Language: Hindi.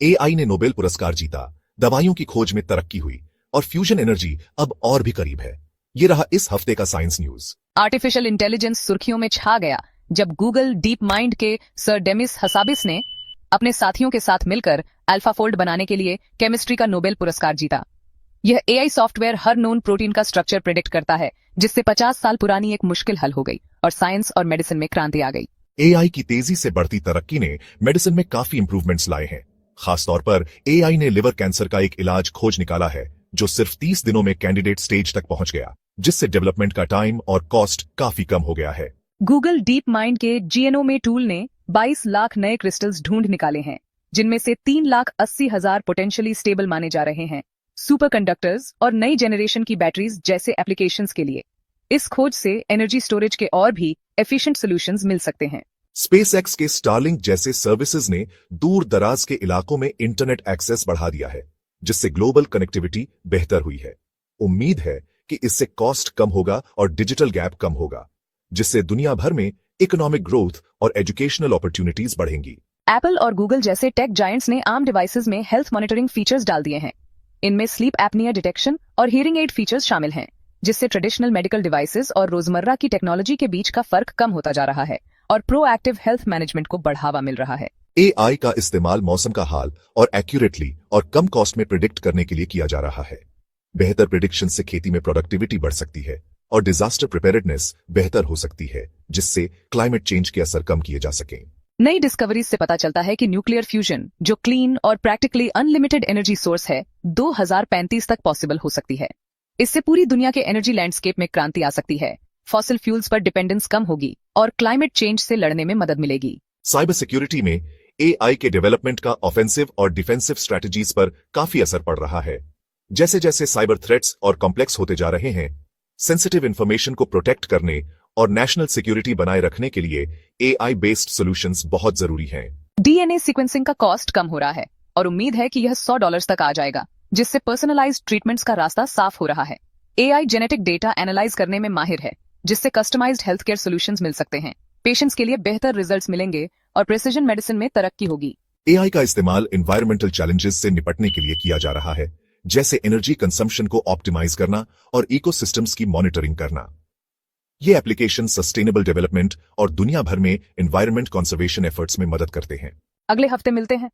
एआई ने नोबेल पुरस्कार जीता, दवाइयों की खोज में तरक्की हुई और फ्यूजन एनर्जी अब और भी करीब है। ये रहा इस हफ्ते का साइंस न्यूज। आर्टिफिशियल इंटेलिजेंस सुर्खियों में छा गया जब गूगल डीप माइंड के सर डेमिस हसाबिस ने अपने साथियों के साथ मिलकर अल्फाफोल्ड बनाने के लिए केमिस्ट्री का नोबेल पुरस्कार जीता। यह एआई सॉफ्टवेयर हर नोन प्रोटीन का स्ट्रक्चर प्रेडिक्ट करता है, जिससे 50 साल पुरानी एक मुश्किल हल हो गई और साइंस और मेडिसिन में क्रांति आ गई। एआई की तेजी से बढ़ती तरक्की ने मेडिसिन में काफी इंप्रूवमेंट्स लाए हैं। खासतौर पर एआई ने लिवर कैंसर का एक इलाज खोज निकाला है जो सिर्फ 30 दिनों में कैंडिडेट स्टेज तक पहुंच गया, जिससे डेवलपमेंट का टाइम और कॉस्ट काफी कम हो गया है। गूगल डीप माइंड के जीएनओमे टूल ने 22 लाख नए क्रिस्टल्स ढूंढ निकाले हैं, जिनमें से 3,80,000 पोटेंशियली स्टेबल माने जा रहे हैं सुपर कंडक्टर्स और नई जेनरेशन की बैटरीज जैसे एप्लीकेशंस के लिए। इस खोज से एनर्जी स्टोरेज के और भी एफिशिएंट सॉल्यूशंस मिल सकते हैं। स्पेसएक्स के स्टारलिंक जैसे सर्विसेज ने दूर दराज के इलाकों में इंटरनेट एक्सेस बढ़ा दिया है, जिससे ग्लोबल कनेक्टिविटी बेहतर हुई है। उम्मीद है कि इससे कॉस्ट कम होगा और डिजिटल गैप कम होगा, जिससे दुनिया भर में इकोनॉमिक ग्रोथ और एजुकेशनल अपॉर्चुनिटीज बढ़ेंगी। एप्पल और गूगल जैसे टेक जायंट्स ने आम डिवाइसेस में हेल्थ मॉनिटरिंग फीचर्स डाल दिए हैं। इनमें स्लीप एपनिया डिटेक्शन और हियरिंग एड फीचर्स शामिल हैं, जिससे ट्रेडिशनल मेडिकल डिवाइसेस और रोजमर्रा की टेक्नोलॉजी के बीच का फर्क कम होता जा रहा है और प्रोएक्टिव हेल्थ मैनेजमेंट को बढ़ावा मिल रहा है। एआई का इस्तेमाल मौसम का हाल और एक्यूरेटली और कम कॉस्ट में प्रिडिक्ट करने के लिए किया जा रहा है। बेहतर प्रिडिक्शन से खेती में प्रोडक्टिविटी बढ़ सकती है और डिजास्टर प्रिपेयर्डनेस बेहतर हो सकती है, जिससे क्लाइमेट चेंज के असर कम किए जा सकें। नई डिस्कवरीज से पता चलता है कि न्यूक्लियर फ्यूजन, जो क्लीन और प्रैक्टिकली अनलिमिटेड एनर्जी सोर्स है, 2035 तक पॉसिबल हो सकती है। इससे पूरी दुनिया के एनर्जी लैंडस्केप में क्रांति आ सकती है। फॉसिल फ्यूल्स पर डिपेंडेंस कम होगी और क्लाइमेट चेंज से लड़ने में मदद मिलेगी। साइबर सिक्योरिटी में एआई के डेवलपमेंट का ऑफेंसिव और डिफेंसिव स्ट्रेटजीज पर काफी असर पड़ रहा है। जैसे जैसे साइबर थ्रेट्स और कॉम्प्लेक्स होते जा रहे हैं, सेंसिटिव इंफॉर्मेशन को प्रोटेक्ट करने और नेशनल सिक्योरिटी बनाए रखने के लिए एआई बेस्ड सॉल्यूशंस बहुत जरूरी हैं। डीएनए सीक्वेंसिंग का कॉस्ट कम हो रहा है और उम्मीद है कि यह $100 तक आ जाएगा, जिससे पर्सनलाइज्ड ट्रीटमेंट्स का रास्ता साफ हो रहा है। एआई जेनेटिक डेटा एनालाइज करने में माहिर है, जिससे कस्टमाइज्ड हेल्थ केयर सॉल्यूशंस मिल सकते हैं। पेशेंट्स के लिए बेहतर रिजल्ट्स मिलेंगे और प्रिसिजन मेडिसिन में तरक्की होगी। एआई का इस्तेमाल एनवायरमेंटल चैलेंजेस से निपटने के लिए किया जा रहा है, जैसे एनर्जी कंजम्पशन को ऑप्टिमाइज करना और इकोसिस्टम्स की मॉनिटरिंग करना। ये एप्लीकेशन सस्टेनेबल डेवलपमेंट और दुनिया भर में एनवायरमेंट कंजर्वेशन एफर्ट्स में मदद करते हैं। अगले हफ्ते मिलते हैं।